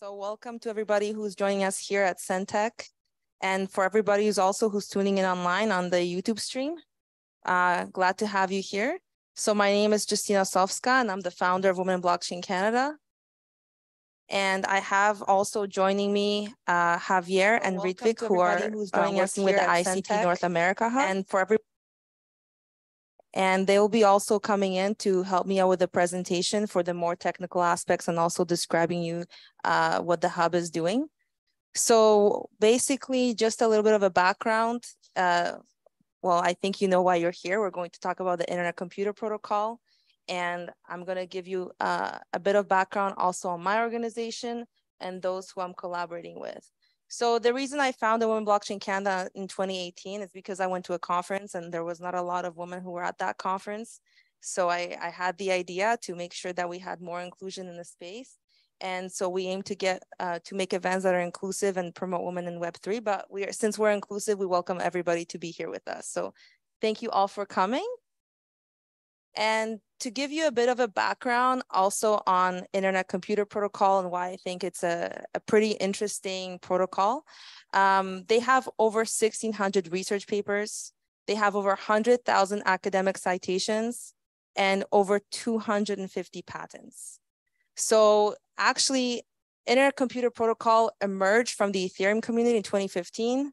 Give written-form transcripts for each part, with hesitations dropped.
So welcome to everybody who's joining us here at Centech, and for everybody who's tuning in online on the YouTube stream. Glad to have you here. So my name is Justina Sofska, and I'm the founder of Women in Blockchain Canada. And I have also joining me Javier and Ritvik, who are working with the ICP North America Hub. And they will be also coming in to help me out with the presentation for the more technical aspects and also describing you what the hub is doing. So basically, just a little bit of a background. Well, I think you know why you're here. We're going to talk about the Internet Computer Protocol. And I'm going to give you a bit of background also on my organization and those who I'm collaborating with. So the reason I founded Women Blockchain Canada in 2018 is because I went to a conference and there was not a lot of women who were at that conference. So I had the idea to make sure that we had more inclusion in the space. And so we aim to get to make events that are inclusive and promote women in Web3. But since we're inclusive, we welcome everybody to be here with us. So thank you all for coming. And to give you a bit of a background also on Internet Computer Protocol and why I think it's a pretty interesting protocol. They have over 1,600 research papers. They have over 100,000 academic citations and over 250 patents. So actually, Internet Computer Protocol emerged from the Ethereum community in 2015.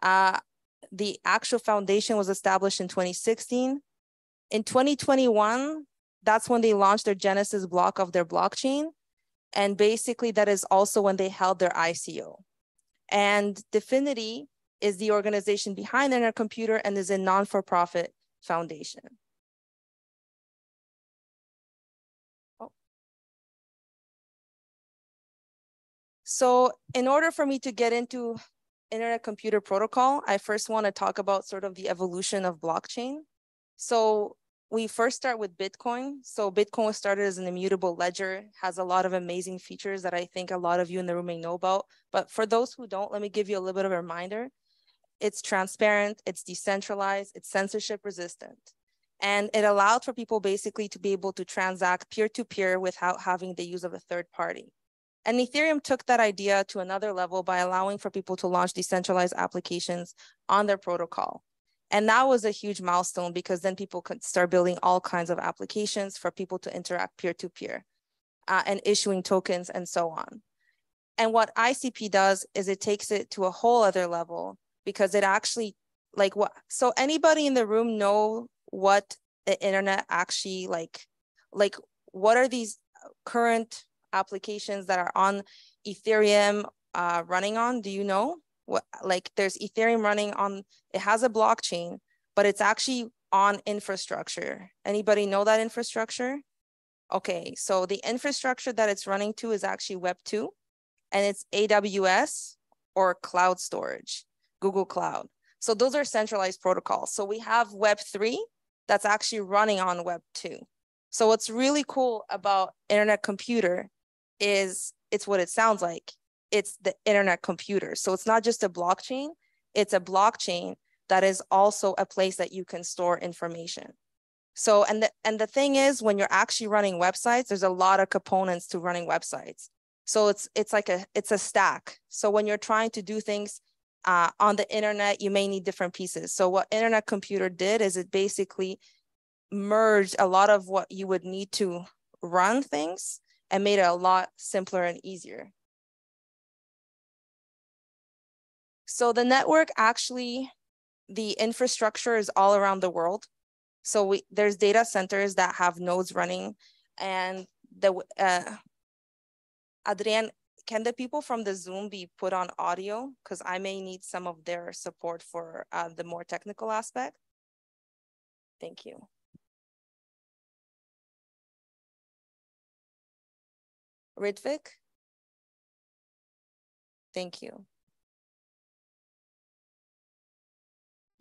The actual foundation was established in 2016. In 2021, that's when they launched their Genesis block of their blockchain. And basically that is also when they held their ICO. And Definity is the organization behind Internet Computer and is a non-for-profit foundation. So in order for me to get into Internet Computer Protocol, I first want to talk about sort of the evolution of blockchain. So we first start with Bitcoin. So Bitcoin was started as an immutable ledger, has a lot of amazing features that I think a lot of you in the room may know about. But for those who don't, let me give you a little bit of a reminder. It's transparent, it's decentralized, it's censorship resistant. And it allowed for people basically to be able to transact peer-to-peer without having the use of a third party. And Ethereum took that idea to another level by allowing for people to launch decentralized applications on their protocol. And that was a huge milestone because then people could start building all kinds of applications for people to interact peer-to-peer and issuing tokens and so on. And what ICP does is it takes it to a whole other level because it actually, so anybody in the room know what the internet actually like what are these current applications that are on Ethereum running on? Do you know? There's Ethereum running on, it has a blockchain, but it's actually on infrastructure. Anybody know that infrastructure? Okay, so the infrastructure that it's running to is actually Web 2, and it's AWS or cloud storage, Google Cloud. So those are centralized protocols. So we have Web 3 that's actually running on Web 2. So what's really cool about Internet Computer is it's what it sounds like. It's the Internet Computer. So it's not just a blockchain, it's a blockchain that is also a place that you can store information. So, and the thing is, when you're actually running websites, there's a lot of components to running websites. So it's a stack. So when you're trying to do things on the internet, you may need different pieces. So what Internet Computer did is it basically merged a lot of what you would need to run things and made it a lot simpler and easier. So the network actually, the infrastructure is all around the world. So there's data centers that have nodes running, and Adrienne, can the people from the Zoom be put on audio? Because I may need some of their support for the more technical aspect. Thank you. Ritvik? Thank you.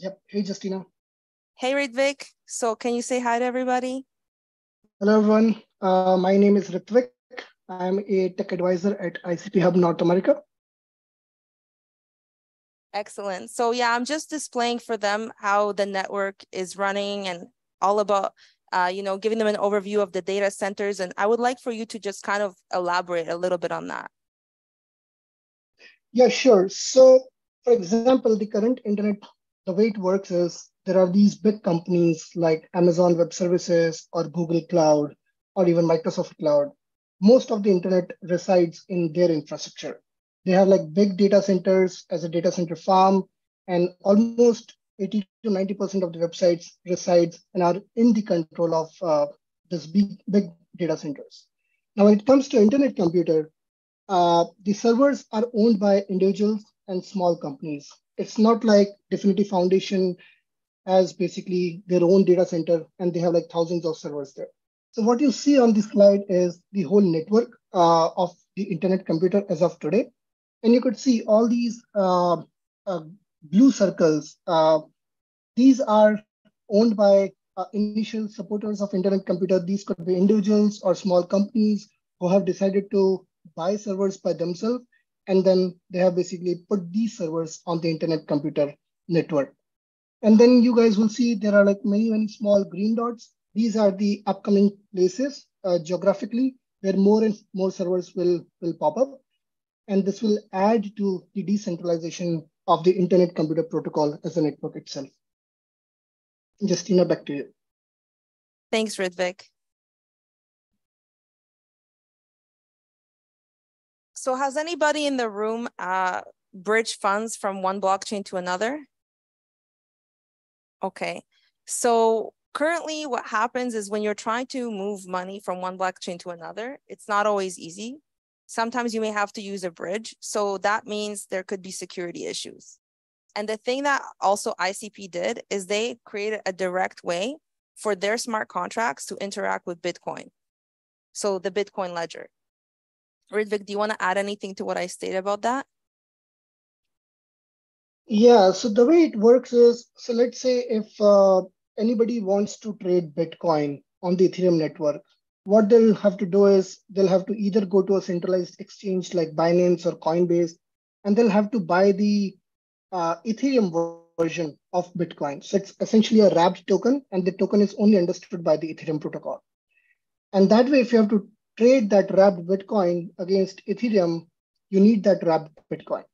Yep. Hey, Justina. Hey, Ritvik. So can you say hi to everybody? Hello, everyone. My name is Ritvik. I'm a tech advisor at ICP Hub North America. Excellent. So yeah, I'm just displaying for them how the network is running and all about, giving them an overview of the data centers. And I would like for you to just kind of elaborate a little bit on that. Yeah, sure. So, for example, the current internet, the way it works is there are these big companies like Amazon Web Services or Google Cloud or even Microsoft Cloud. Most of the internet resides in their infrastructure. They have like big data centers as a data center farm, and almost 80 to 90% of the websites resides and are in the control of this big data centers. Now, when it comes to internet computer, the servers are owned by individuals and small companies. It's not like Definitive Foundation has basically their own data center and they have like thousands of servers there. So what you see on this slide is the whole network of the internet computer as of today. And you could see all these blue circles. These are owned by initial supporters of internet computer. These could be individuals or small companies who have decided to buy servers by themselves, and then they have basically put these servers on the internet computer network. And then you guys will see there are like many small green dots. These are the upcoming places geographically where more and more servers will pop up. And this will add to the decentralization of the internet computer protocol as a network itself. Justina, back to you. Thanks, Ritvik. So has anybody in the room bridged funds from one blockchain to another? Okay, so currently what happens is when you're trying to move money from one blockchain to another, it's not always easy. Sometimes you may have to use a bridge. So that means there could be security issues. And the thing that also ICP did is they created a direct way for their smart contracts to interact with Bitcoin. So the Bitcoin ledger. Ritvik, do you want to add anything to what I stated about that? Yeah, so the way it works is, so let's say if anybody wants to trade Bitcoin on the Ethereum network, what they'll have to do is they'll have to either go to a centralized exchange like Binance or Coinbase, and they'll have to buy the Ethereum version of Bitcoin. So it's essentially a wrapped token, and the token is only understood by the Ethereum protocol. And that way, if you have to trade that wrapped Bitcoin against Ethereum, you need that wrapped Bitcoin.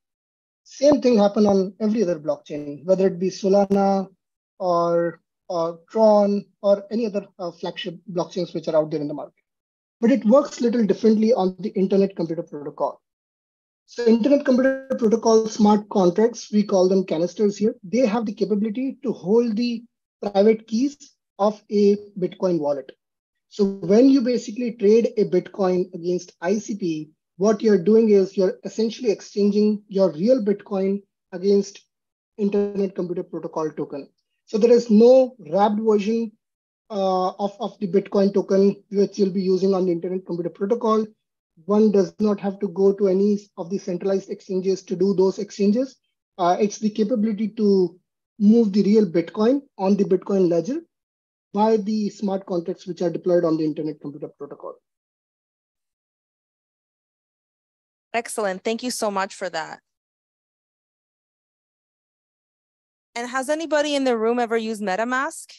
Same thing happen on every other blockchain, whether it be Solana or Tron or any other flagship blockchains which are out there in the market. But it works a little differently on the Internet Computer Protocol. So Internet Computer Protocol smart contracts, we call them canisters here, they have the capability to hold the private keys of a Bitcoin wallet. So when you basically trade a Bitcoin against ICP, what you're doing is you're essentially exchanging your real Bitcoin against Internet Computer Protocol token. So there is no wrapped version of the Bitcoin token which you'll be using on the Internet Computer Protocol. One does not have to go to any of the centralized exchanges to do those exchanges. It's the capability to move the real Bitcoin on the Bitcoin ledger by the smart contracts which are deployed on the Internet Computer Protocol. Excellent. Thank you so much for that. And has anybody in the room ever used MetaMask?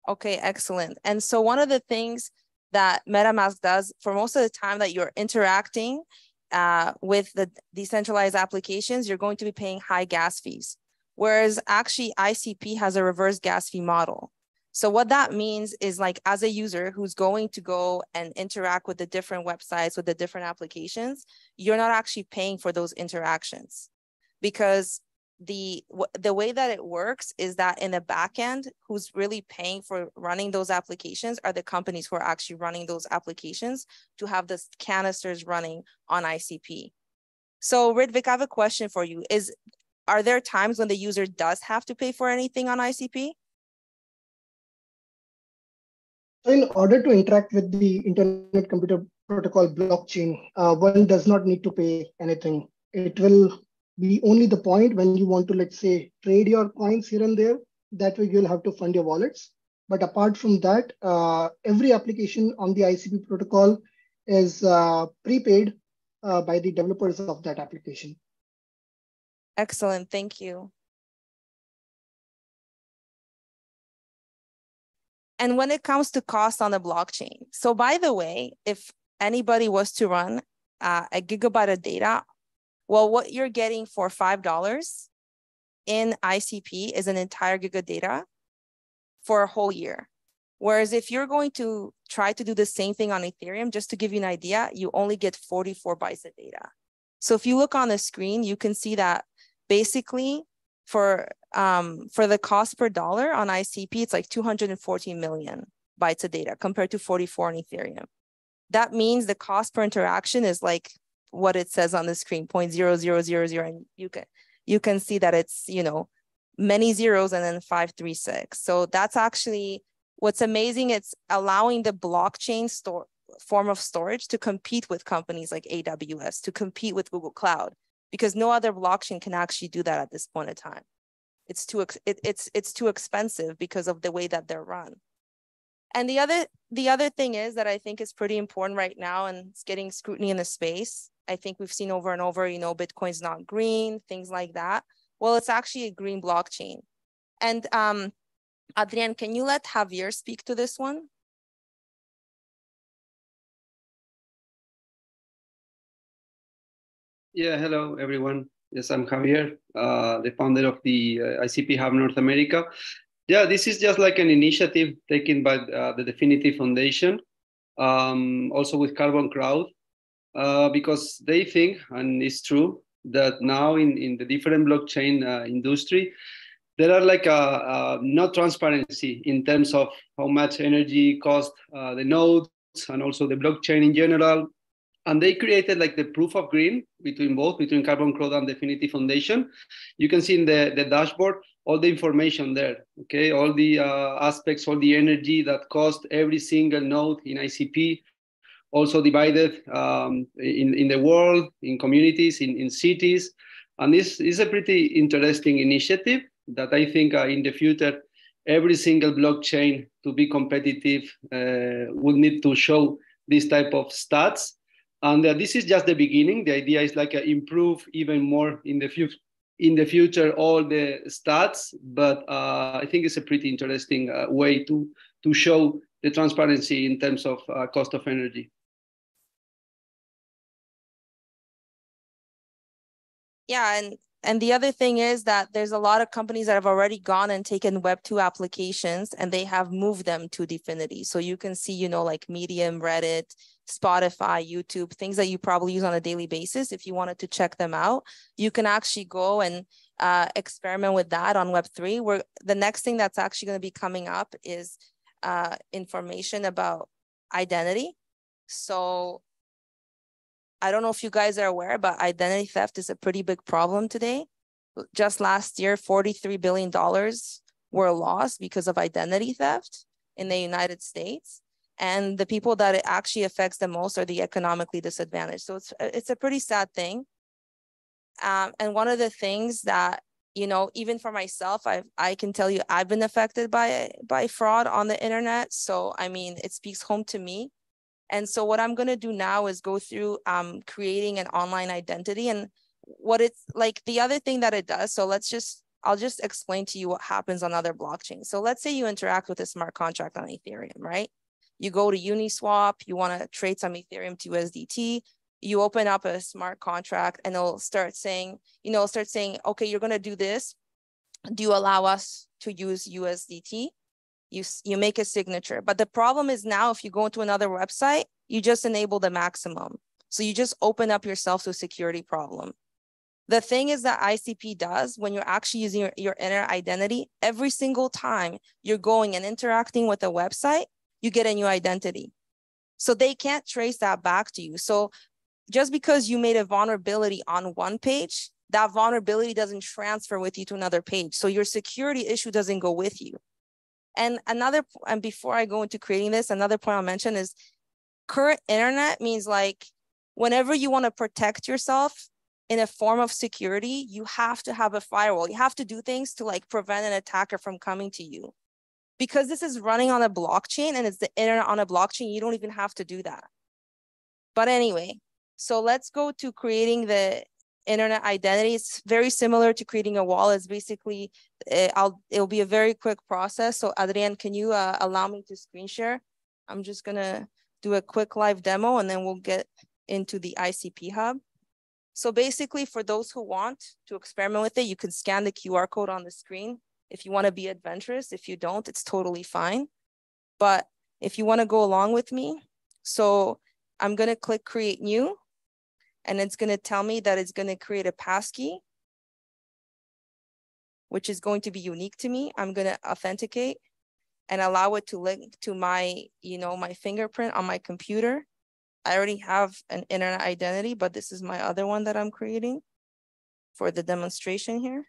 Okay, excellent. And so one of the things that MetaMask does for most of the time that you're interacting with the decentralized applications, you're going to be paying high gas fees. Whereas actually ICP has a reverse gas fee model. So what that means is like as a user who's going to go and interact with the different websites, with the different applications, you're not actually paying for those interactions because the way that it works is that in the back end, who's really paying for running those applications are the companies who are actually running those applications to have the canisters running on ICP. So Ritvik, I have a question for you. Are there times when the user does have to pay for anything on ICP? So in order to interact with the Internet Computer Protocol blockchain, one does not need to pay anything. It will be only the point when you want to, let's say, trade your coins here and there. That way you'll have to fund your wallets. But apart from that, every application on the ICP protocol is prepaid by the developers of that application. Excellent, thank you. And when it comes to cost on the blockchain, so by the way, if anybody was to run a gigabyte of data Well, what you're getting for $5 in ICP is an entire gig of data for a whole year. Whereas if you're going to try to do the same thing on Ethereum, just to give you an idea, you only get 44 bytes of data. So if you look on the screen, you can see that basically for the cost per dollar on ICP, it's like 214 million bytes of data compared to 44 on Ethereum. That means the cost per interaction is like what it says on the screen, 0.0000, and you can see that it's, you know, many zeros and then 536. So that's actually what's amazing. It's allowing the blockchain form of storage to compete with companies like AWS, to compete with Google Cloud, because no other blockchain can actually do that at this point in time. It's too expensive because of the way that they're run. And the other thing is that I think is pretty important right now, and it's getting scrutiny in the space. I think we've seen over and over, you know, Bitcoin's not green, things like that. Well, it's actually a green blockchain. And Adrian, can you let Javier speak to this one? Yeah, hello everyone. Yes, I'm Javier, the founder of the ICP Hub North America. Yeah, this is just like an initiative taken by the Definitive Foundation, also with Carbon Crowd, because they think, and it's true, that now in the different blockchain industry, there are like no transparency in terms of how much energy cost the nodes and also the blockchain in general. And they created like the proof of green between Carbon Crowd and Definitive Foundation. You can see in the dashboard all the information there, okay? All the aspects, all the energy that cost every single node in ICP, also divided in the world, in communities, in cities. And this is a pretty interesting initiative that I think in the future, every single blockchain to be competitive will need to show this type of stats. And this is just the beginning. The idea is like improve even more in the future all the stats. But I think it's a pretty interesting way to show the transparency in terms of cost of energy. Yeah, and the other thing is that there's a lot of companies that have already gone and taken Web2 applications and they have moved them to Dfinity. So you can see, you know, like Medium, Reddit, Spotify, YouTube, things that you probably use on a daily basis. If you wanted to check them out, you can actually go and experiment with that on Web3. Where the next thing that's actually going to be coming up is information about identity. So I don't know if you guys are aware, but identity theft is a pretty big problem today. Just last year, $43 billion were lost because of identity theft in the United States. And the people that it actually affects the most are the economically disadvantaged. So it's a pretty sad thing. And one of the things that, you know, even for myself, I can tell you I've been affected by fraud on the internet. So, I mean, it speaks home to me. And so what I'm going to do now is go through creating an online identity and what it's like. The other thing that it does. So I'll just explain to you what happens on other blockchains. So let's say you interact with a smart contract on Ethereum, right? You go to Uniswap, you want to trade some Ethereum to USDT, you open up a smart contract and it'll start saying, okay, you're going to do this. Do you allow us to use USDT? You make a signature. But the problem is now if you go into another website, you just enable the maximum. So you just open up yourself to a security problem. The thing is that ICP does when you're actually using your inner identity, every single time you're going and interacting with a website, you get a new identity. So they can't trace that back to you. So just because you made a vulnerability on one page, that vulnerability doesn't transfer with you to another page. So your security issue doesn't go with you. And before I go into creating this, another point I'll mention is current internet means like whenever you want to protect yourself in a form of security, you have to have a firewall. You have to do things to like prevent an attacker from coming to you. Because this is running on a blockchain and it's the internet on a blockchain, you don't even have to do that. But anyway, so let's go to creating the internet identity. It's very similar to creating a wallet. It's basically, it'll be a very quick process. So Adrian, can you allow me to screen share? I'm just gonna do a quick live demo and then we'll get into the ICP Hub. So basically, for those who want to experiment with it, you can scan the QR code on the screen. If you want to be adventurous, if you don't, it's totally fine. But if you want to go along with me, so I'm going to click create new, and it's going to tell me that it's going to create a passkey, which is going to be unique to me. I'm going to authenticate and allow it to link to my, my fingerprint on my computer. I already have an internet identity, but this is my other one that I'm creating for the demonstration here.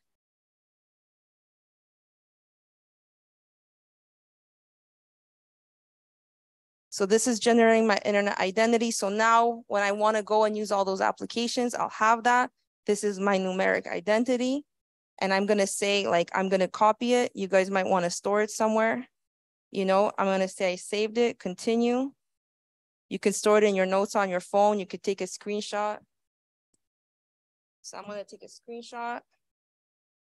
So this is generating my internet identity. So now when I want to go and use all those applications, I'll have that. This is my numeric identity. And I'm going to say, like, I'm going to copy it. You guys might want to store it somewhere. I'm going to say I saved it, continue. You can store it in your notes on your phone. You could take a screenshot. So I'm going to take a screenshot.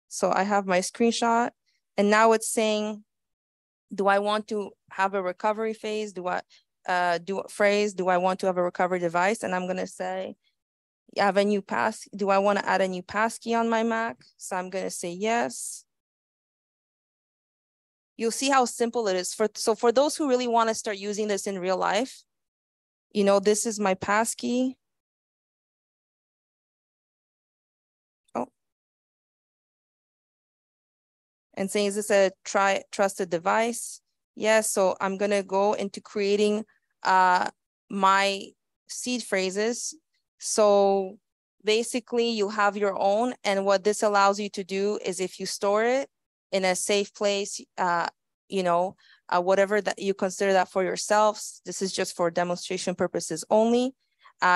So I have my screenshot. And now it's saying, do I want to have a recovery phase? Do I want to have a recovery device? And I'm going to say, have a new pass. Do I want to add a new passkey on my Mac? So I'm going to say yes. You'll see how simple it is. So for those who really want to start using this in real life, this is my passkey. Oh. And saying, is this a trusted device? Yes, so I'm going to go into creating my seed phrases. So basically you have your own, and what this allows you to do is if you store it in a safe place, whatever that you consider that for yourselves, this is just for demonstration purposes only.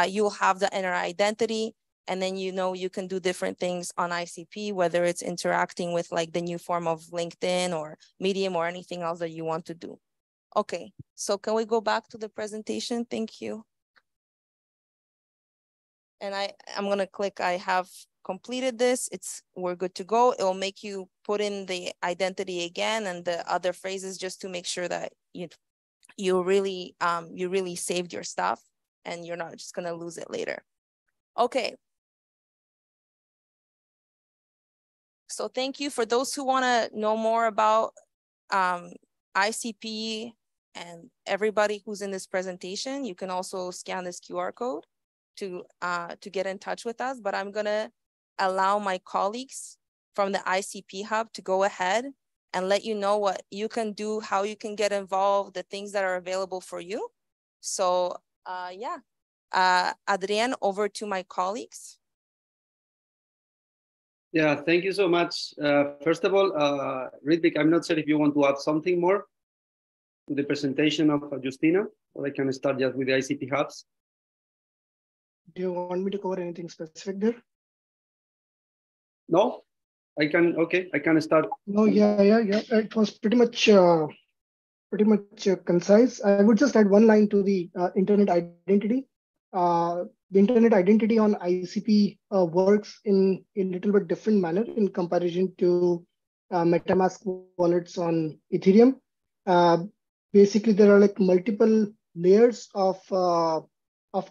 You'll have the inner identity, and then you can do different things on ICP, whether it's interacting with like the new form of LinkedIn or Medium or anything else that you want to do. Okay, so can we go back to the presentation? Thank you. And I'm gonna click, I have completed this. We're good to go. It will make you put in the identity again and the other phrases just to make sure that you really saved your stuff and you're not just gonna lose it later. Okay. So thank you. For those who wanna know more about ICP and everybody who's in this presentation, you can also scan this QR code to get in touch with us, but I'm gonna allow my colleagues from the ICP Hub to go ahead and let you know what you can do, how you can get involved, the things that are available for you. So Adrian, over to my colleagues. Yeah, thank you so much. First of all, Ritwik, I'm not sure if you want to add something more to the presentation of Justina, or I can start just with the ICP Hubs. Do you want me to cover anything specific there? No, I can. Okay, I can start. No, yeah. It was pretty much concise. I would just add one line to the internet identity. The internet identity on ICP works in a little bit different manner in comparison to MetaMask wallets on Ethereum. Basically, there are like multiple layers of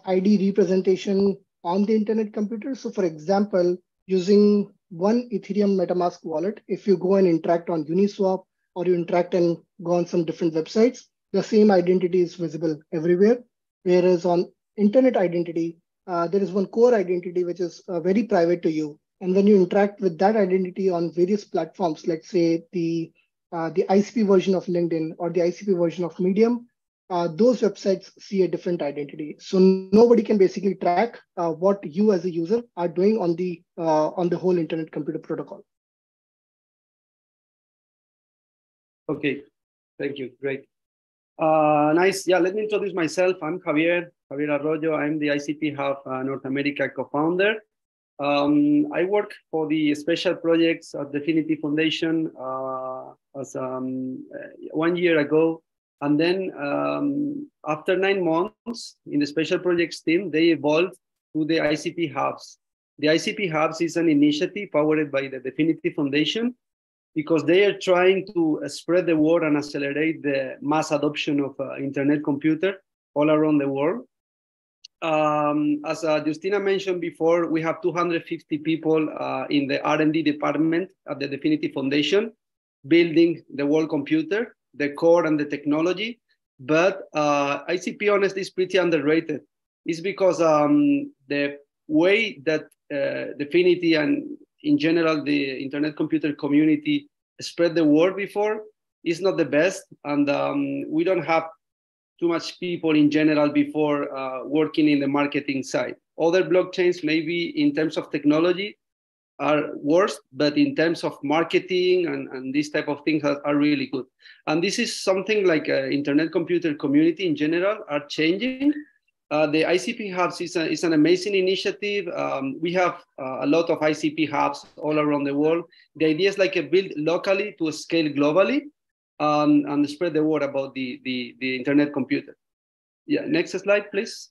ID representation on the internet computer. So for example, using one Ethereum MetaMask wallet, if you go and interact on Uniswap or you interact and go on some different websites, the same identity is visible everywhere. Whereas on internet identity, there is one core identity which is very private to you. And when you interact with that identity on various platforms, let's say the ICP version of LinkedIn or the ICP version of Medium, those websites see a different identity. So nobody can basically track what you as a user are doing on the whole internet computer protocol. Okay, thank you. Great. Nice. Yeah, let me introduce myself. I'm Javier Arroyo. I'm the ICP Hub North America co-founder. I work for the special projects at Definity Foundation as 1 year ago. And then after 9 months in the special projects team, they evolved to the ICP Hubs. The ICP Hubs is an initiative powered by the Definity Foundation because they are trying to spread the word and accelerate the mass adoption of internet computer all around the world. As Justina mentioned before, we have 250 people in the R&D department at the Definity Foundation, building the world computer, the core and the technology. But ICP honestly is pretty underrated. It's because the way that Definity and in general the internet computer community spread the word before is not the best, and we don't have too much people in general before working in the marketing side. Other blockchains maybe in terms of technology are worse, but in terms of marketing and these type of things are really good. And this is something like internet computer community in general are changing. The ICP Hubs is an amazing initiative. We have a lot of ICP Hubs all around the world. The idea is like a build locally to scale globally and spread the word about the internet computer. Yeah, next slide, please.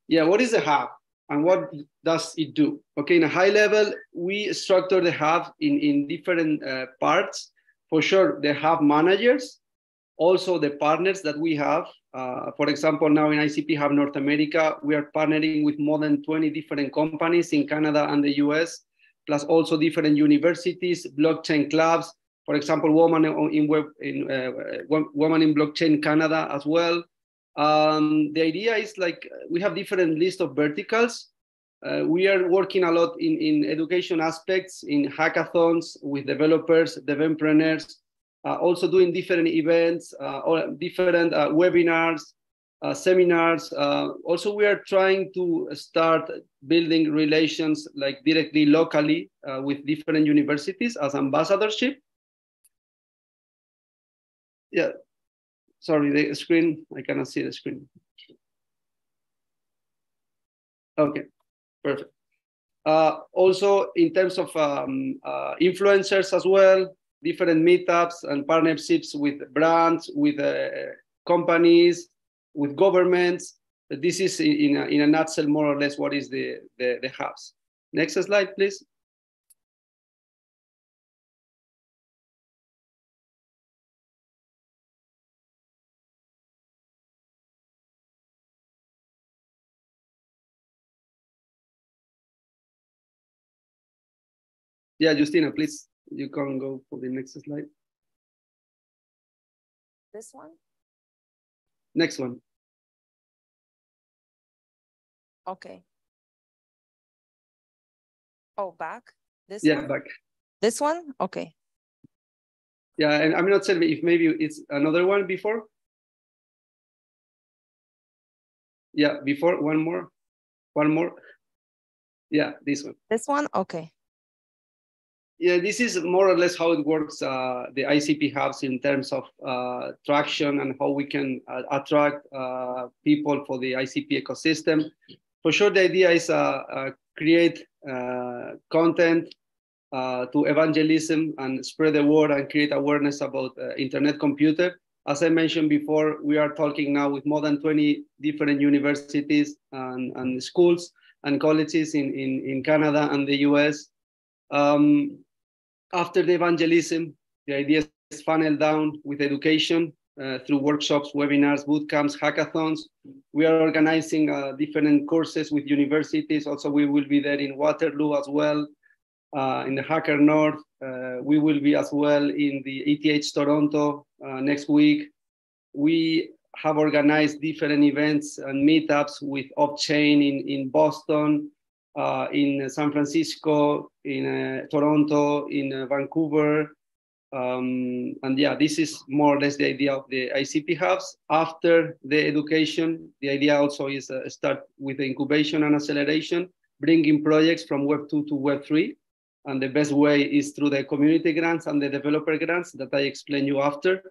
Yeah, what is a hub and what does it do? Okay, in a high level, we structure the hub in different parts. For sure, the hub managers, also the partners that we have. For example, now in ICP Hub North America, we are partnering with more than 20 different companies in Canada and the US, plus also different universities, blockchain clubs. For example, Women in Blockchain Canada as well. The idea is like we have different list of verticals. We are working a lot in education aspects, in hackathons with developers, devpreneurs, also doing different events, or different webinars, seminars. Also, we are trying to start building relations like directly locally with different universities as ambassadorship. Yeah, sorry, the screen, I cannot see the screen. Okay, perfect. Also, in terms of influencers as well, different meetups and partnerships with brands, with companies, with governments. This is in a nutshell, more or less, what is the hubs. Next slide, please. Yeah, Justina, please, you can go for the next slide. This one? Next one. Okay. Oh, back? This yeah, one? back. This one? Okay. Yeah, and I'm not certain if maybe it's another one before. Yeah, before, one more. Yeah, this one. This one? Okay. Yeah, this is more or less how it works, the ICP Hubs in terms of traction and how we can attract people for the ICP ecosystem. For sure, the idea is create content to evangelism and spread the word and create awareness about internet computer. As I mentioned before, we are talking now with more than 20 different universities and schools and colleges in Canada and the US. After the evangelism, the idea is funneled down with education through workshops, webinars, bootcamps, hackathons. We are organizing different courses with universities. Also, we will be there in Waterloo as well, in the Hacker North. We will be as well in the ETH Toronto next week. We have organized different events and meetups with Off-Chain in Boston, in San Francisco, in Toronto, in Vancouver. And yeah, this is more or less the idea of the ICP Hubs. After the education, the idea also is start with the incubation and acceleration, bringing projects from Web 2 to Web 3. And the best way is through the community grants and the developer grants that I explain you after.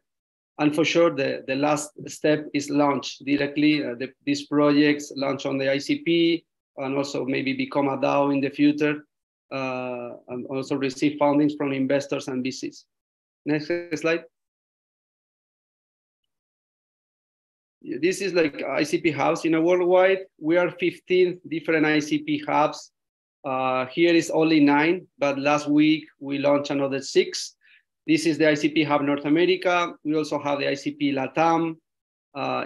And for sure, the last step is launch directly. These projects launch on the ICP, and also maybe become a DAO in the future, and also receive fundings from investors and VCs. Next slide. This is like ICP Hubs in a worldwide. We are 15 different ICP Hubs. Here is only 9, but last week we launched another 6. This is the ICP Hub North America. We also have the ICP LATAM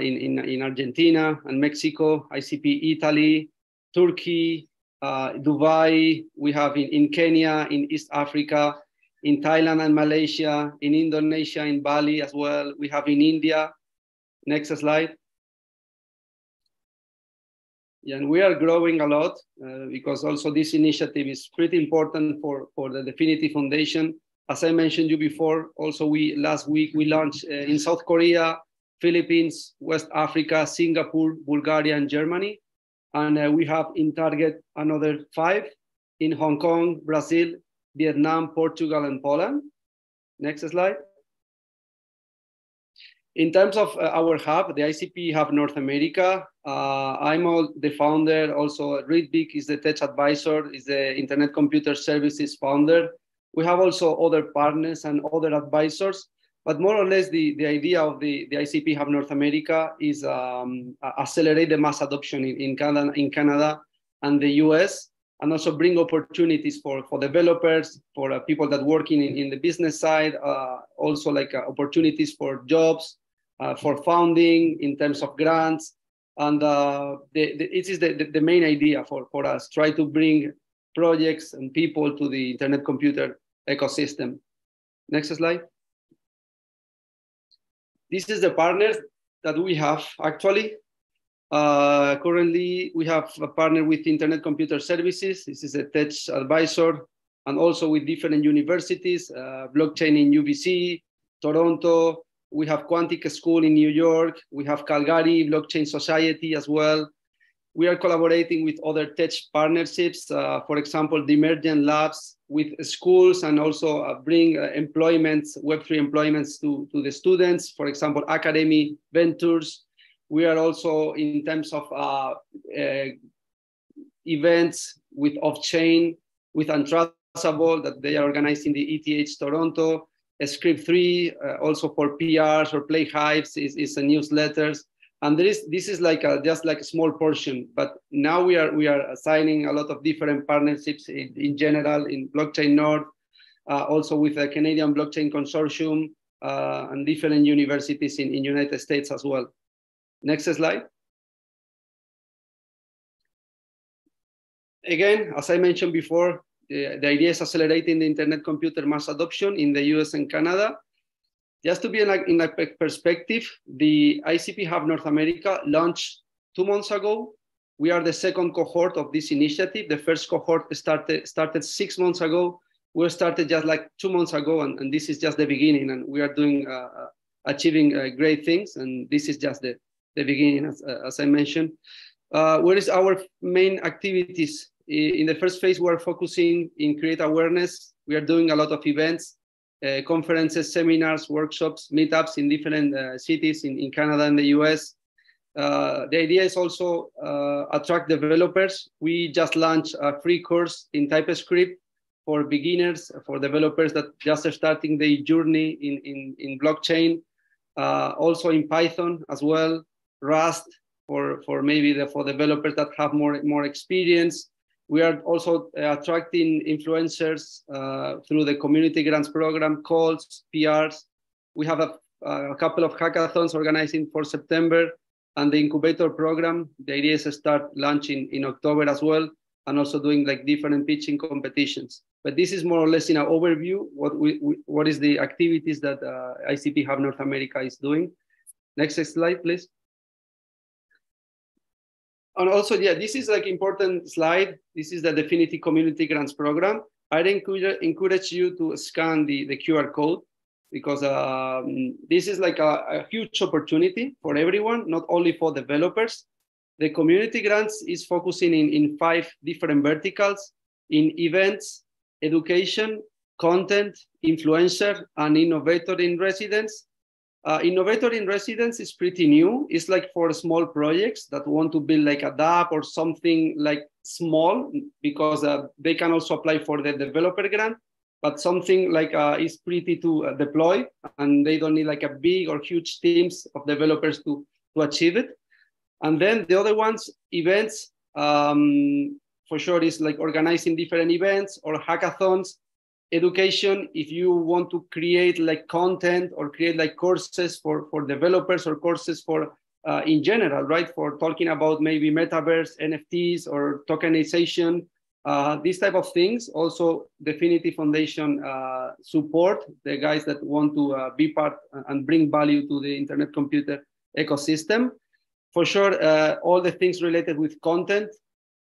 in Argentina and Mexico, ICP Italy, Turkey, Dubai. We have in Kenya, in East Africa, in Thailand and Malaysia, in Indonesia, in Bali as well. We have in India. Next slide. Yeah, and we are growing a lot because also this initiative is pretty important for the Definity Foundation. As I mentioned you before, also last week we launched in South Korea, Philippines, West Africa, Singapore, Bulgaria, and Germany. And we have in target another 5 in Hong Kong, Brazil, Vietnam, Portugal, and Poland. Next slide. In terms of our hub, the ICP Hub North America, I'm the founder. Also, Ritvik is the tech advisor, is the Internet Computer Services founder. We have also other partners and other advisors, but more or less the idea of the ICP Hub North America is accelerate the mass adoption in Canada and the US, and also bring opportunities for developers, for people that work in the business side, also like opportunities for jobs, for funding in terms of grants. And it is the main idea for us, try to bring projects and people to the internet computer ecosystem. Next slide. This is the partners that we have actually. Currently, we have a partner with Internet Computer Services. This is a tech advisor, and also with different universities, blockchain in UBC, Toronto. We have Quantic School in New York. We have Calgary Blockchain Society as well. We are collaborating with other tech partnerships, for example, the Emergent Labs with schools, and also bring employments, Web3 employments to the students, for example, Academy Ventures. We are also in terms of events with off-chain, with Untraceable that they are organizing the ETH Toronto, Script3, also for PRs or Play Hives is a newsletters. And this is like just like a small portion, but now we are signing a lot of different partnerships in general in Blockchain North, also with the Canadian Blockchain Consortium and different universities in United States as well. Next slide. Again, as I mentioned before, the idea is accelerating the internet computer mass adoption in the US and Canada. Just to be in a perspective, the ICP Hub North America launched 2 months ago. We are the second cohort of this initiative. The first cohort started 6 months ago. We started just like 2 months ago, and this is just the beginning, and we are doing achieving great things, and this is just the beginning, as I mentioned. What is our main activities? In the first phase, we are focusing in create awareness. We are doing a lot of events, conferences, seminars, workshops, meetups in different cities in Canada and the US. The idea is also attract developers. We just launched a free course in TypeScript for beginners, for developers that just are starting their journey in blockchain. Also in Python as well, Rust for maybe for developers that have more experience. We are also attracting influencers through the community grants program, calls, PRs. We have a couple of hackathons organizing for September, and the incubator program. The idea is to start launching in October as well, and also doing like different pitching competitions. But this is more or less in an overview what is the activities that ICP Hub North America is doing. Next slide, please. And also, yeah, this is like important slide. This is the Definity Community Grants Program. I'd encourage you to scan the QR code, because this is like a huge opportunity for everyone, not only for developers. The community grants is focusing in 5 different verticals: in events, education, content, influencer, and innovator in residence. Innovator in residence is pretty new. It's like for small projects that want to build like a DApp or something like small, because they can also apply for the developer grant, but something like is pretty to deploy, and they don't need like a big or huge teams of developers to achieve it. And then the other ones, events, for sure is like organizing different events or hackathons. education, if you want to create like content or create like courses for developers or courses for in general, right? For talking about maybe metaverse, NFTs or tokenization, these type of things. Also, Definity Foundation support the guys that want to be part and bring value to the internet computer ecosystem. For sure, all the things related with content,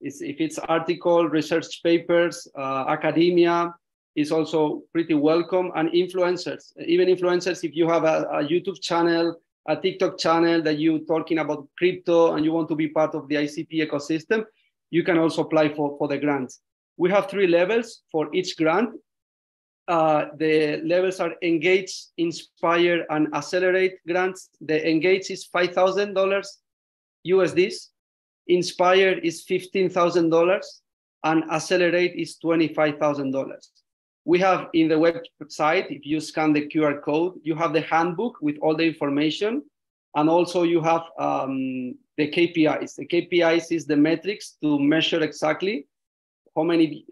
if it's article, research papers, academia, is also pretty welcome. And influencers, even influencers, if you have a YouTube channel, a TikTok channel that you're talking about crypto and you want to be part of the ICP ecosystem, you can also apply for the grants. We have 3 levels for each grant. The levels are engage, inspire, and accelerate grants. The engage is $5,000 USDs. Inspire is $15,000, and accelerate is $25,000. We have in the website, if you scan the QR code, you have the handbook with all the information, and also you have the KPIs. The KPIs is the metrics to measure exactly how many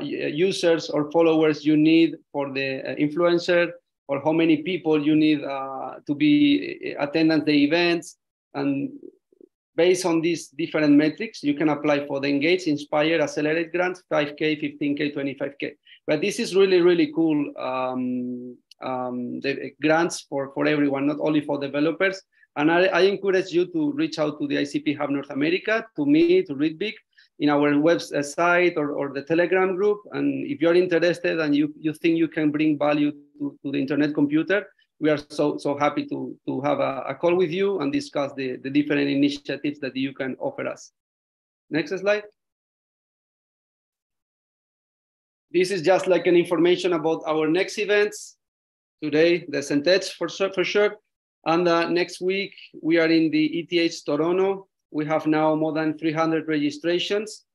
users or followers you need for the influencer, or how many people you need to be attending the events. And based on these different metrics, you can apply for the Engage, Inspire, Accelerate grants, 5K, 15K, 25K. But this is really, really cool. The grants for everyone, not only for developers. And I encourage you to reach out to the ICP Hub North America, to me, to Ridvik, in our website or the Telegram group. And if you're interested and you think you can bring value to the internet computer, we are so happy to have a call with you and discuss the different initiatives that you can offer us. Next slide. This is just like an information about our next events. Today, the Centech for sure. And next week, we are in the ETH Toronto. We have now more than 300 registrations.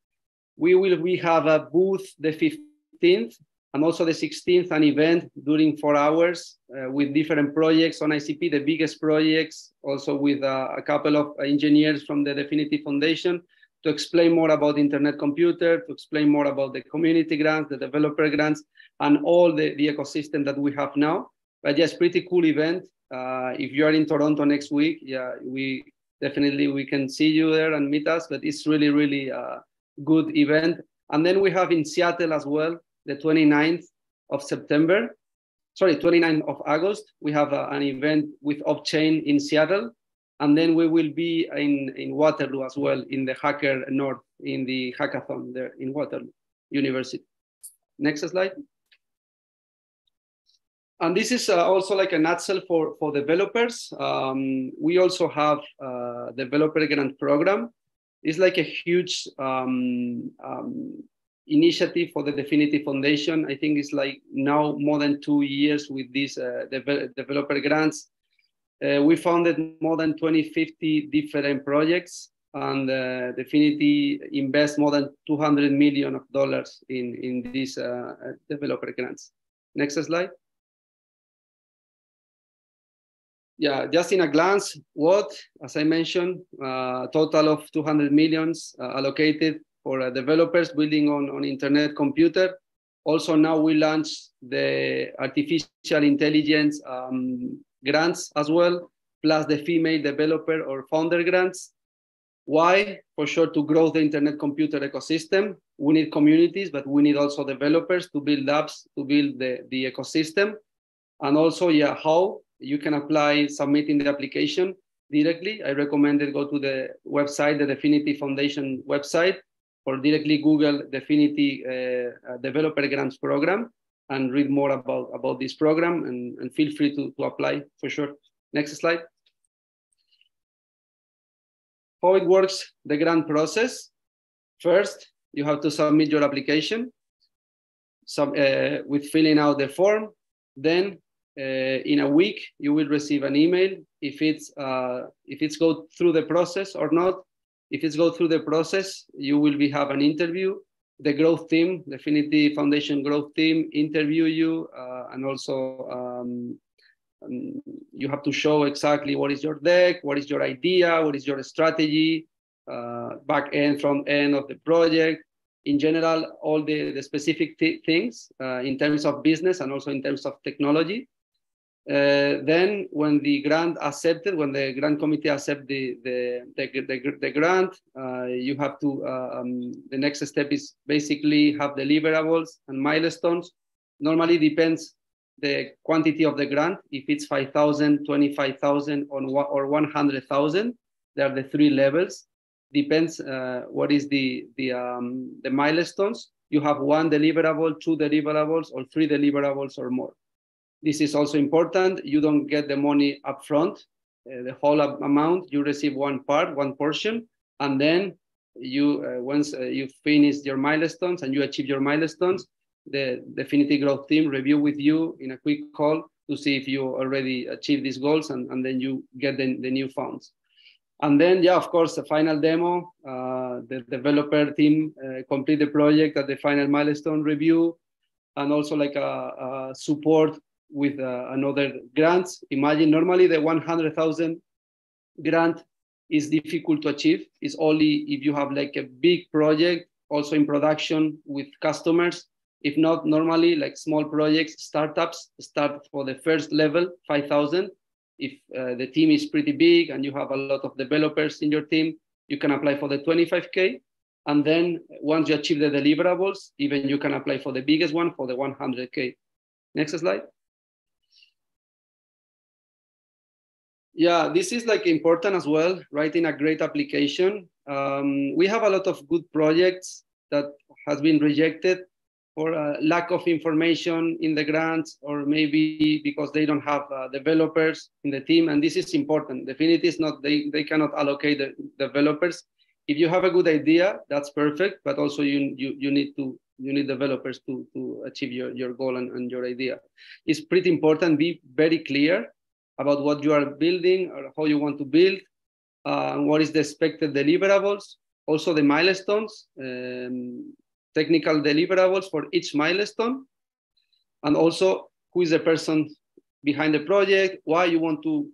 We have a booth the 15th and also the 16th, an event during 4 hours with different projects on ICP, the biggest projects, also with a couple of engineers from the Definity Foundation to explain more about internet computer, to explain more about the community grants, the developer grants, and all the ecosystem that we have now. But yes, pretty cool event. If you are in Toronto next week, yeah, we can see you there and meet us, but it's really, really good event. And then we have in Seattle as well, the 29th of August, we have an event with Upchain in Seattle. And then we will be in Waterloo as well, in the Hacker North, in the hackathon there in Waterloo University. Next slide. And this is also like a nutshell for developers. We also have a developer grant program. It's like a huge initiative for the Definity Foundation. I think it's like now more than 2 years with these developer grants. We funded more than 50 different projects, and Definity invests more than $200 million in these developer grants. Next slide. Yeah, just in a glance, as I mentioned, total of 200 millions allocated for developers building on internet computer. Also now we launched the artificial intelligence grants as well, plus the female developer or founder grants. Why? For sure, to grow the internet computer ecosystem. We need communities, but we need also developers to build apps, to build the ecosystem. And also, yeah, how you can apply submitting the application directly. I recommend it, go to the website, the Definity Foundation website, or directly Google Definity Developer Grants Program and read more about this program, and feel free to apply for sure. Next slide. How it works, the grant process. First, you have to submit your application with filling out the form. Then in a week, you will receive an email if it's go through the process or not. If it's go through the process, you will have an interview. The growth team, Definity Foundation growth team, interview you, and also you have to show exactly what is your deck, what is your idea, what is your strategy, back end, front end of the project. in general, all the specific things in terms of business and also in terms of technology. Then when the grant accepted, when the grant committee accept the grant, you have to, the next step is basically have deliverables and milestones. Normally depends the quantity of the grant. If it's 5,000, 25,000 or 100,000, there are the three levels. Depends what is the milestones. You have one deliverable, two deliverables, or three deliverables or more. This is also important. You don't get the money upfront, the whole amount. You receive one part, one portion, and then you once you finish your milestones and you achieve your milestones, the Definity Growth team review with you in a quick call to see if you already achieved these goals, and then you get the new funds. And then, yeah, of course, the final demo, the developer team complete the project at the final milestone review, and also like a support with another grants. Imagine normally the 100,000 grant is difficult to achieve. It's only if you have like a big project also in production with customers. If not, normally like small projects, startups start for the first level, 5,000. If the team is pretty big and you have a lot of developers in your team, you can apply for the 25K. And then once you achieve the deliverables, even you can apply for the biggest one, for the 100K. Next slide. Yeah, this is like important as well, writing a great application. We have a lot of good projects that has been rejected for lack of information in the grants, or maybe because they don't have developers in the team. And this is important. Definitely is not, they cannot allocate the developers. If you have a good idea, that's perfect, but also you need developers to achieve your goal and your idea. It's pretty important, be very clear about what you are building or how you want to build, what is the expected deliverables, also the milestones, technical deliverables for each milestone, and also who is the person behind the project, why you want to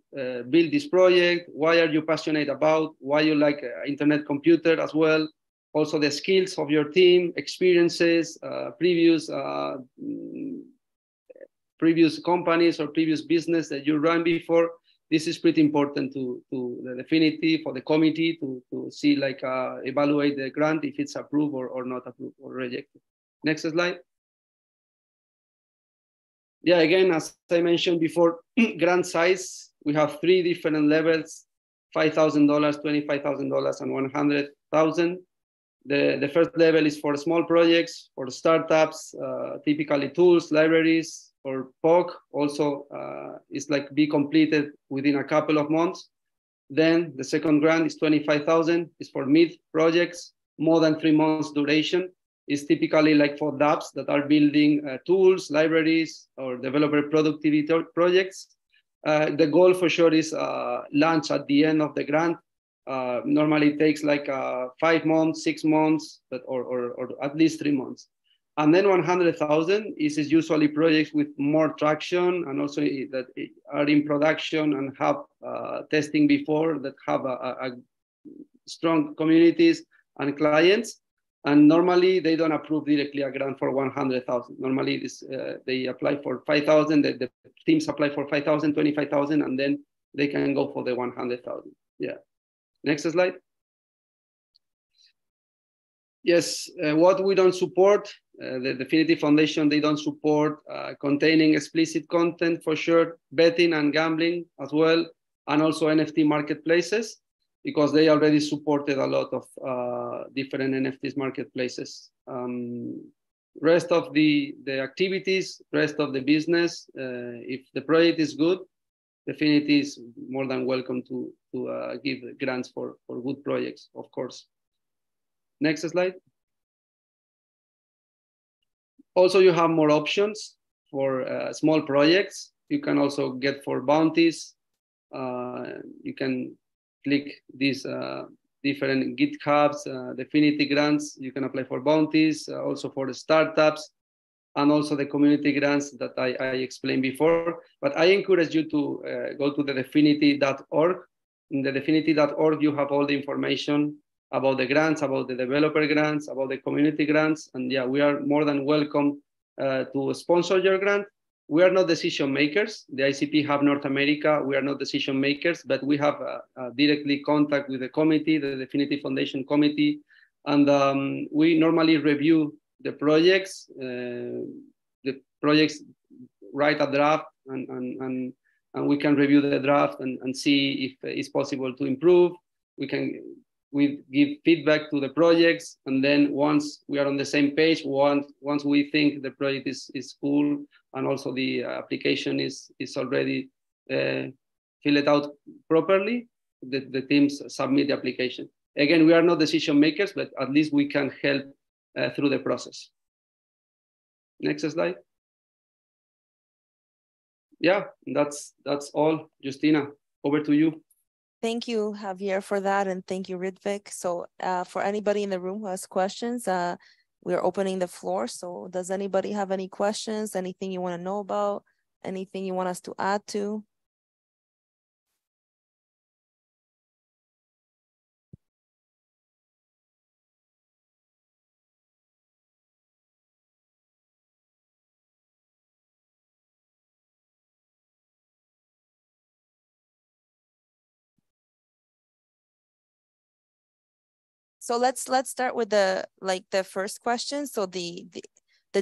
build this project, why are you passionate about, why you like internet computer as well, also the skills of your team, experiences, previous companies or previous business that you ran before. This is pretty important to the Definity, for the committee to see, like evaluate the grant if it's approved or not approved or rejected. Next slide. Yeah, again, as I mentioned before, grant size, we have three different levels: $5,000, $25,000, and 100,000. The first level is for small projects, for startups, typically tools, libraries, or POC. Also, it's like be completed within a couple of months. Then the second grant is 25,000. It's for mid projects, more than 3 months duration. It's typically like for dApps that are building tools, libraries, or developer productivity projects. The goal for sure is launch at the end of the grant. Normally it takes like 5 months, 6 months, or at least 3 months. And then 100,000 is usually projects with more traction and also that are in production and have testing before, that have a strong communities and clients. And normally they don't approve directly a grant for 100,000. Normally they apply for 5,000, the teams apply for 5,000, 25,000, and then they can go for the 100,000. Yeah. Next slide. Yes, what we don't support, the Definity Foundation, they don't support containing explicit content for sure, betting and gambling as well, and also NFT marketplaces, because they already supported a lot of different NFTs marketplaces. Rest of the activities, rest of the business, if the project is good, Definity is more than welcome to give grants for good projects, of course. Next slide. Also, you have more options for small projects. You can also get for bounties. You can click these different GitHubs, Definity grants. You can apply for bounties, also for the startups, and also the community grants that I explained before. But I encourage you to go to the definity.org. In the definity.org, you have all the information about the grants, about the developer grants, about the community grants. And yeah, we are more than welcome to sponsor your grant. We are not decision makers. The ICP Hub North America, we are not decision makers, but we have directly contact with the committee, the Definitive Foundation Committee, and we normally review the projects. The projects write a draft, and we can review the draft and see if it's possible to improve. We give feedback to the projects, and then once we are on the same page, once we think the project is cool, and also the application is already filled out properly, the teams submit the application. Again, we are not decision makers, but at least we can help through the process. Next slide. Yeah, that's all. Justina, over to you. Thank you, Javier, for that, and thank you, Ridvik. So for anybody in the room who has questions, we're opening the floor. So does anybody have any questions, anything you want to know about, anything you want us to add to? So let's start with the first question. So the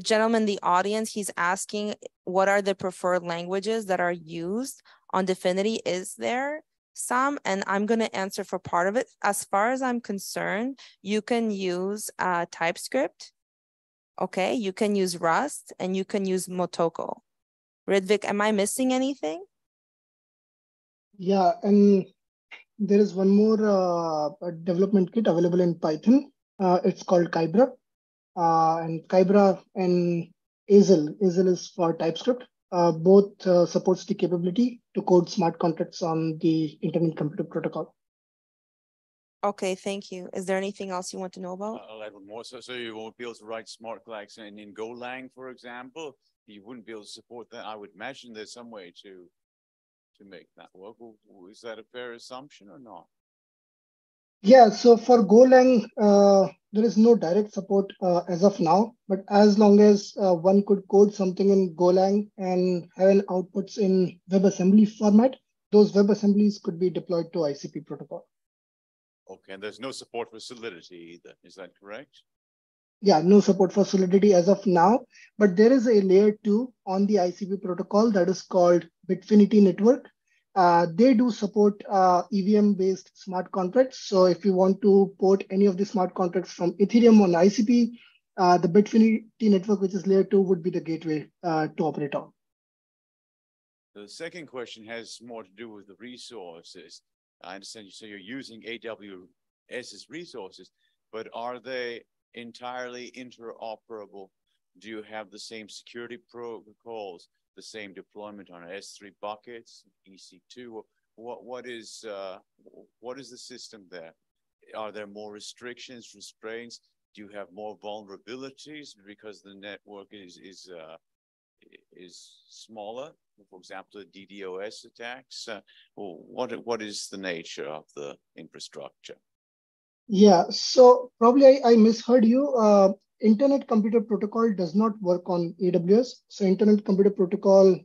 gentleman in the audience, he's asking, what are the preferred languages that are used on Dfinity? Is there some? And I'm going to answer for part of it. As far as I'm concerned, you can use TypeScript. Okay, you can use Rust, and you can use Motoko. Ridvik, am I missing anything? Yeah, and there is one more development kit available in Python. It's called Kybra. And Kybra and Hazel is for TypeScript. Both supports the capability to code smart contracts on the Internet Computer Protocol. Okay, thank you. Is there anything else you want to know about? A little more. So you won't be able to write smart contracts in Golang, for example. You wouldn't be able to support that. I would imagine there's some way to make that work. Is that a fair assumption or not? Yeah, so for Golang, there is no direct support as of now, but as long as one could code something in Golang and have an outputs in WebAssembly format, those WebAssemblies could be deployed to ICP protocol. Okay, and there's no support for Solidity either. Is that correct? Yeah, no support for Solidity as of now, but there is a layer 2 on the ICP protocol that is called Bitfinity Network. They do support EVM-based smart contracts. So if you want to port any of the smart contracts from Ethereum on ICP, the Bitfinity network, which is layer 2, would be the gateway to operate on. The second question has more to do with the resources. I understand you say you're using AWS's resources, but are they entirely interoperable? Do you have the same security protocols, the same deployment on S3 buckets, EC2? What is the system there? Are there more restrictions, restraints? Do you have more vulnerabilities because the network is smaller? For example, the DDoS attacks. What is the nature of the infrastructure? Yeah, so probably I misheard you. Internet Computer Protocol does not work on AWS. So Internet Computer Protocol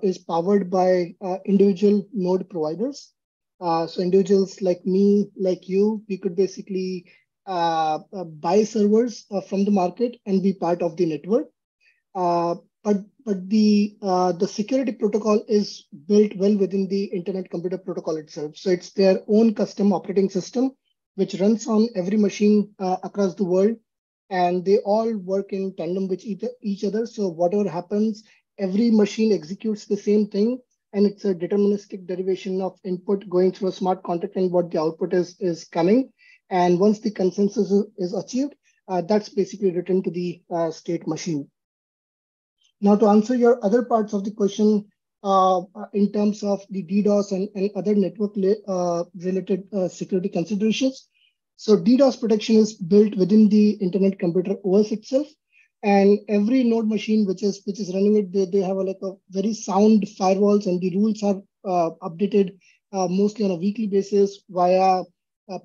is powered by individual node providers. So individuals like me, like you, we could basically buy servers from the market and be part of the network. But the security protocol is built well within the Internet Computer Protocol itself. So it's their own custom operating system, which runs on every machine across the world. And they all work in tandem with each other. So whatever happens, every machine executes the same thing. And it's a deterministic derivation of input going through a smart contract and what the output is coming. And once the consensus is achieved, that's basically written to the state machine. Now, to answer your other parts of the question, in terms of the DDoS and other network related security considerations. So DDoS protection is built within the Internet Computer OS itself. And every node machine which is running it, they have a very sound firewalls, and the rules are updated mostly on a weekly basis via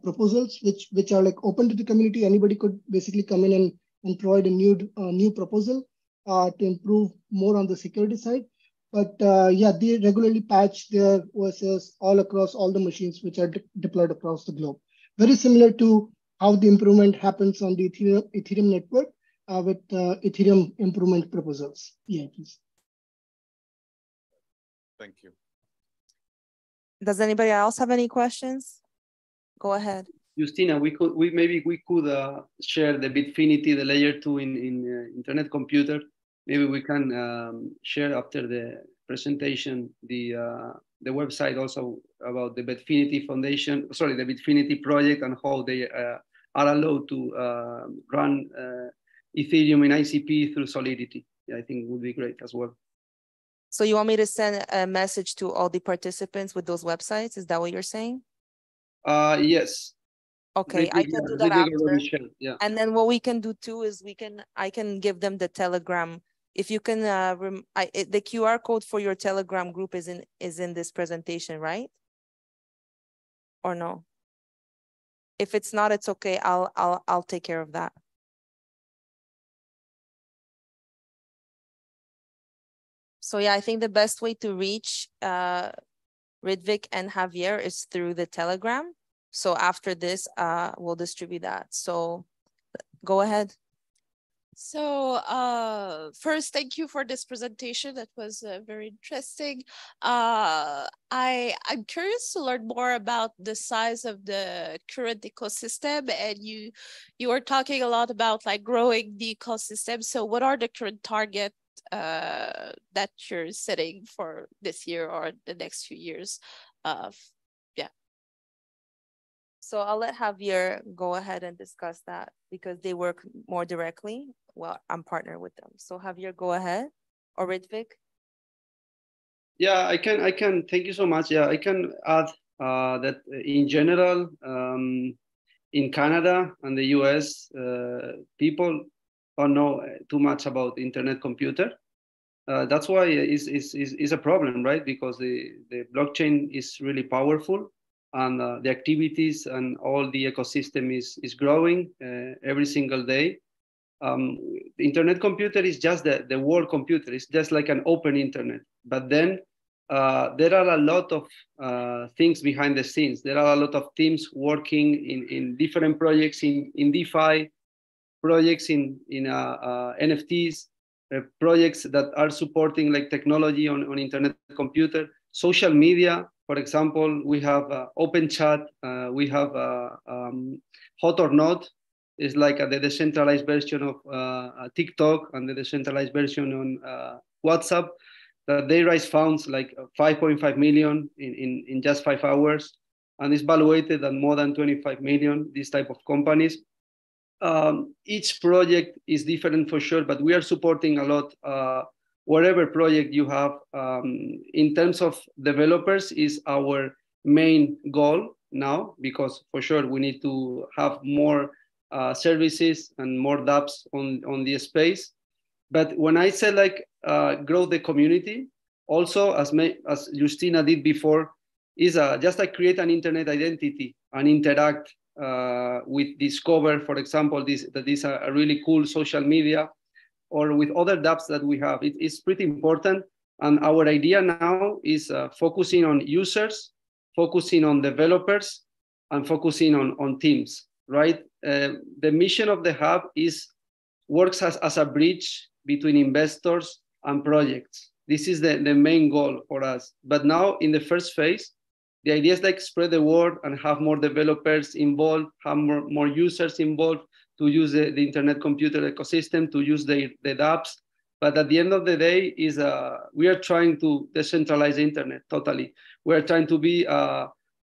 proposals, which are like open to the community. Anybody could basically come in and provide a new proposal to improve more on the security side. But yeah, they regularly patch their OSs all across all the machines which are deployed across the globe. Very similar to how the improvement happens on the Ethereum network with Ethereum improvement proposals. Yeah, please. Thank you. Does anybody else have any questions? Go ahead. Justina, maybe we could share the Bitfinity, the layer 2 in Internet Computer. Maybe we can share after the presentation the website also about the Bitfinity Foundation, sorry, the Bitfinity project, and how they are allowed to run Ethereum in ICP through Solidity. Yeah, I think it would be great as well. So you want me to send a message to all the participants with those websites? Is that what you're saying? Yes. Okay, I can do that after. Yeah. And then what we can do too is I can give them the Telegram. If you can, the QR code for your Telegram group is in this presentation, right? Or no? If it's not, it's okay. I'll take care of that. So yeah, I think the best way to reach Ridvik and Javier is through the Telegram. So after this, we'll distribute that. So go ahead. So first, thank you for this presentation. That was very interesting. I'm curious to learn more about the size of the current ecosystem, and you were talking a lot about like growing the ecosystem. So what are the current targets that you're setting for this year or the next few years? Yeah. So I'll let Javier go ahead and discuss that because they work more directly. Well, I'm partnered with them. So Javier, go ahead. Or Ridvik. Yeah, I can. Thank you so much. Yeah, I can add that in general, in Canada and the US, people don't know too much about Internet Computer. That's why it's a problem, right? Because the blockchain is really powerful, and the activities and all the ecosystem is growing every single day. The Internet Computer is just the world computer. It's just like an open internet. But then there are a lot of things behind the scenes. There are a lot of teams working in different projects in DeFi, projects in NFTs, projects that are supporting like technology on Internet Computer, social media. For example, we have Open Chat, we have Hot or Not, is like the decentralized version of TikTok and the decentralized version on WhatsApp. They raise funds like 5.5 million in just 5 hours, and is valuated at more than 25 million, these type of companies. Each project is different for sure, but we are supporting a lot. Whatever project you have, in terms of developers, is our main goal now, because for sure we need to have more services and more dApps on the space. But when I say like grow the community, also as Justina did before, is just like create an internet identity and interact with Discover, for example, that is a really cool social media, or with other dApps that we have. It's pretty important. And our idea now is focusing on users, focusing on developers, and focusing on teams, right? The mission of the hub works as a bridge between investors and projects. This is the main goal for us. But now in the first phase, the idea is like spread the word and have more developers involved, have more users involved to use the Internet Computer ecosystem, to use the dApps. But at the end of the day, we are trying to decentralize the internet totally. We are trying to be,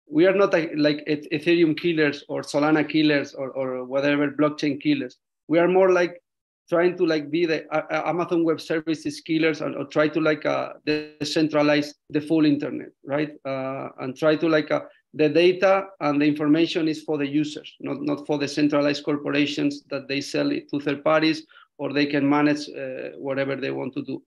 we are not like Ethereum killers or Solana killers or whatever blockchain killers. We are more like trying to like be the Amazon Web Services killers, or try to like decentralize the full internet, right? And try to like the data and the information is for the users, not for the centralized corporations that they sell it to third parties, or they can manage whatever they want to do.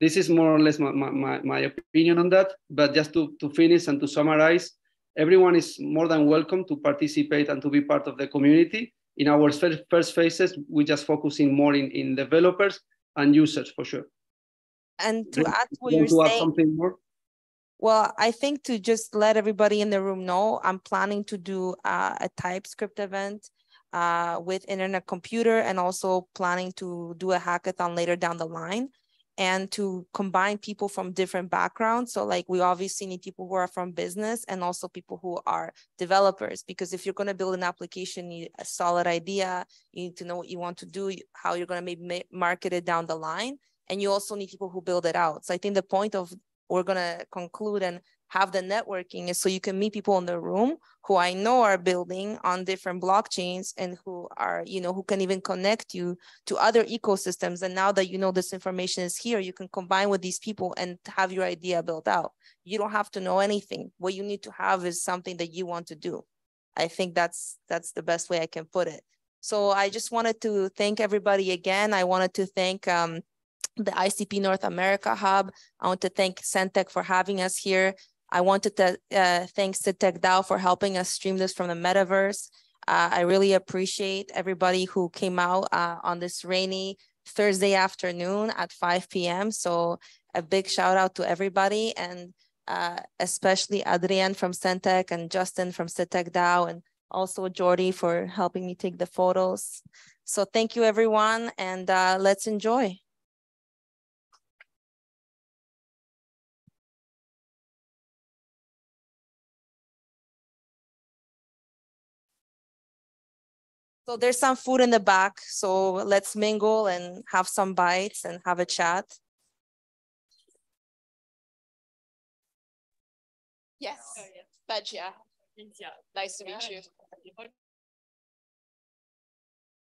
This is more or less my opinion on that. But just to finish and to summarize, everyone is more than welcome to participate and to be part of the community. In our first phases, we just focusing more in developers and users for sure. And to add to what you're saying, something more? Well, I think to just let everybody in the room know, I'm planning to do a TypeScript event with Internet Computer, and also planning to do a hackathon later down the line, and to combine people from different backgrounds. So like we obviously need people who are from business and also people who are developers, because if you're going to build an application, you need a solid idea, you need to know what you want to do, how you're going to maybe market it down the line. And you also need people who build it out. So I think the point of we're going to conclude and have the networking is so you can meet people in the room who I know are building on different blockchains, and who are, you know, who can even connect you to other ecosystems. And now that you know this information is here, you can combine with these people and have your idea built out. You don't have to know anything. What you need to have is something that you want to do. I think that's the best way I can put it. So I just wanted to thank everybody again. I wanted to thank the ICP North America Hub. I want to thank Centech for having us here. I wanted to thank Centech DAO for helping us stream this from the metaverse. I really appreciate everybody who came out on this rainy Thursday afternoon at 5 p.m. So a big shout out to everybody, and especially Adrienne from Centech and Justin from Centech DAO, and also Jordi for helping me take the photos. So thank you everyone, and let's enjoy. So there's some food in the back, so let's mingle and have some bites and have a chat. Yes, Bajia. Nice to meet you.